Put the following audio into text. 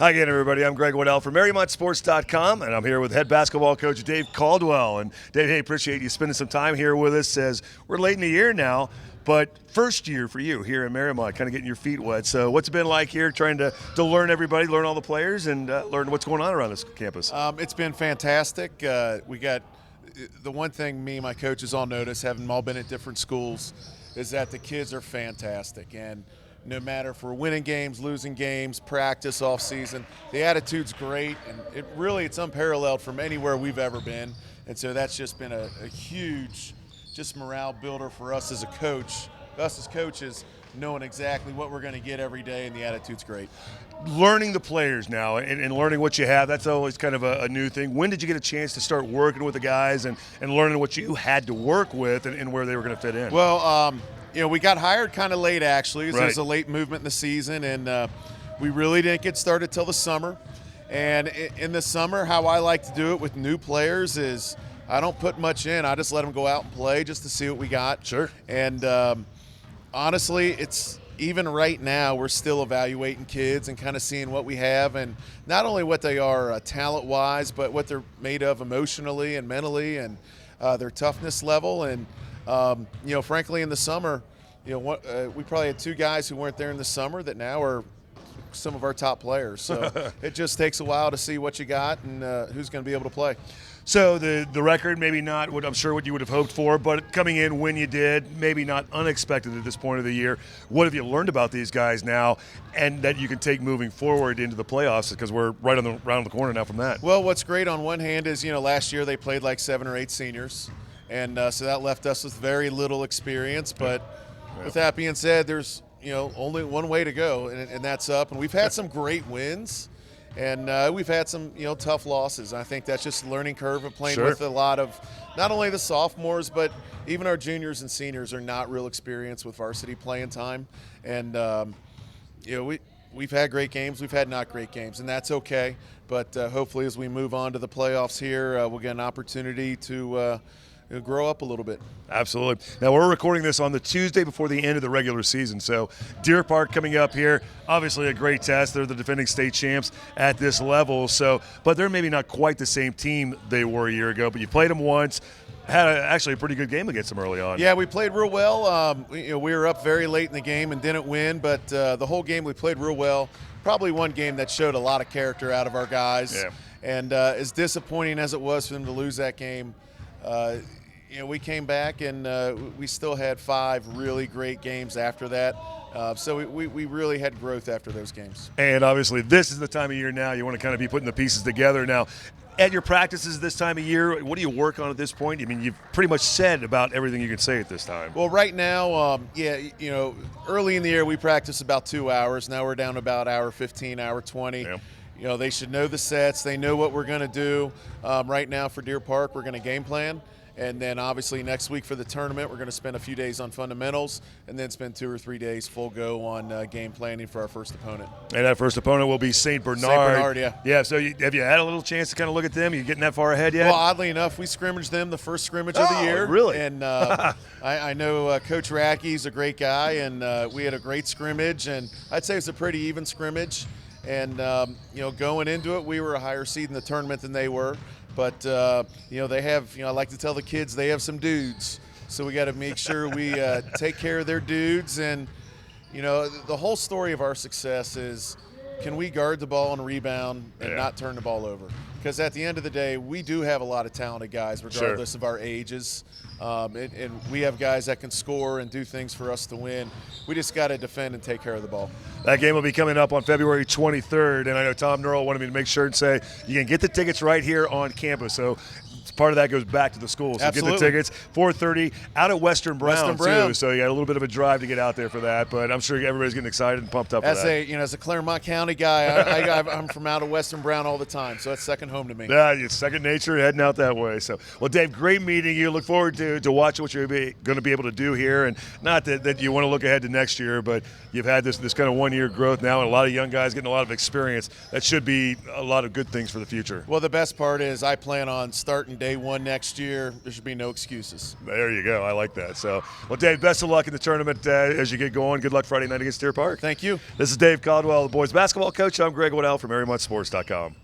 Hi again, everybody. I'm Greg Waddell from MariemontSports.com, and I'm here with head basketball coach Dave Caldwell. And Dave, hey, appreciate you spending some time here with us as we're late in the year now, but first year for you here in Mariemont, kind of getting your feet wet. So what's it been like here trying to learn everybody, learn all the players, and learn what's going on around this campus? It's been fantastic. We got the one thing me and my coaches all notice, having all been at different schools, is that the kids are fantastic. And no matter if we're winning games, losing games, practice, off season, the attitude's great, and it's unparalleled from anywhere we've ever been. And so that's just been a huge just morale builder for us as a coach, us as coaches, knowing exactly what we're going to get every day, and the attitude's great. Learning the players now and learning what you have, that's always kind of a new thing. When did you get a chance to start working with the guys and learning what you had to work with and where they were going to fit in? Well, we got hired kind of late, actually. So right. It was a late movement in the season, and we really didn't get started till the summer. And in the summer, how I like to do it with new players is I don't put much in. I just let them go out and play just to see what we got. Sure. And honestly, it's even right now we're still evaluating kids and kind of seeing what we have, and not only what they are talent-wise, but what they're made of emotionally and mentally, and their toughness level. And frankly, in the summer, we probably had two guys who weren't there in the summer that now are some of our top players. So it just takes a while to see what you got and who's going to be able to play. So the record, maybe not what I'm sure what you would have hoped for, but coming in when you did, maybe not unexpected at this point of the year. What have you learned about these guys now, and that you can take moving forward into the playoffs, because we're right around the corner now from that? Well, what's great on one hand is last year they played like 7 or 8 seniors, and so that left us with very little experience. But with that being said, there's only one way to go, and that's up. And we've had some great wins. And we've had some, tough losses. I think that's just a learning curve of playing Sure. with a lot of not only the sophomores, but even our juniors and seniors are not real experienced with varsity playing time. And, we've had great games. We've had not great games, and that's okay. But hopefully as we move on to the playoffs here, we'll get an opportunity to grow up a little bit. Absolutely. Now, we're recording this on the Tuesday before the end of the regular season. So Deer Park coming up here, obviously a great test. They're the defending state champs at this level. But they're maybe not quite the same team they were a year ago. But you played them once, had actually a pretty good game against them early on. Yeah, we played real well. We were up very late in the game and didn't win. But the whole game we played real well. Probably one game that showed a lot of character out of our guys. Yeah. And as disappointing as it was for them to lose that game, we came back and we still had 5 really great games after that. So we really had growth after those games. And obviously this is the time of year now you want to kind of be putting the pieces together. Now, at your practices this time of year, what do you work on at this point? I mean, you've pretty much said about everything you can say at this time. Well, right now, early in the year we practiced about 2 hours. Now we're down to about hour 15, hour 20. Yeah. They should know the sets. They know what we're going to do. Right now for Deer Park, we're going to game plan. And then obviously next week for the tournament, we're going to spend a few days on fundamentals and then spend 2 or 3 days full go on game planning for our first opponent. And that first opponent will be St. Bernard. St. Bernard, yeah. Yeah, so have you had a little chance to kind of look at them? You getting that far ahead yet? Well, oddly enough, we scrimmaged them the first scrimmage of the year. Really? And I know Coach Rackey's a great guy, and we had a great scrimmage, and I'd say it's a pretty even scrimmage. And, going into it, we were a higher seed in the tournament than they were. But, they have, I like to tell the kids they have some dudes. So we got to make sure we take care of their dudes. And, the whole story of our success is, can we guard the ball and rebound and not turn the ball over? Because at the end of the day, we do have a lot of talented guys regardless of our ages. And we have guys that can score and do things for us to win. We just got to defend and take care of the ball. That game will be coming up on February 23rd, and I know Tom Nurl wanted me to make sure and say you can get the tickets right here on campus. So part of that goes back to the school. So Absolutely. Get the tickets, 4:30 out at Western Brown, too. So you got a little bit of a drive to get out there for that, but I'm sure everybody's getting excited and pumped up for that. As a Claremont County guy, I'm from out of Western Brown all the time, so it's second home to me. Yeah, it's second nature heading out that way. So, well, Dave, great meeting you. Look forward to watching what you're going to be able to do here, and not that you want to look ahead to next year, but you've had this kind of one-year growth now, and a lot of young guys getting a lot of experience. That should be a lot of good things for the future. Well, the best part is I plan on starting starting day one next year. There should be no excuses. There you go. I like that. So, well, Dave, best of luck in the tournament as you get going. Good luck Friday night against Deer Park. Thank you. This is Dave Caldwell, the boys basketball coach. I'm Greg Waddell from Mariemont Sports.com.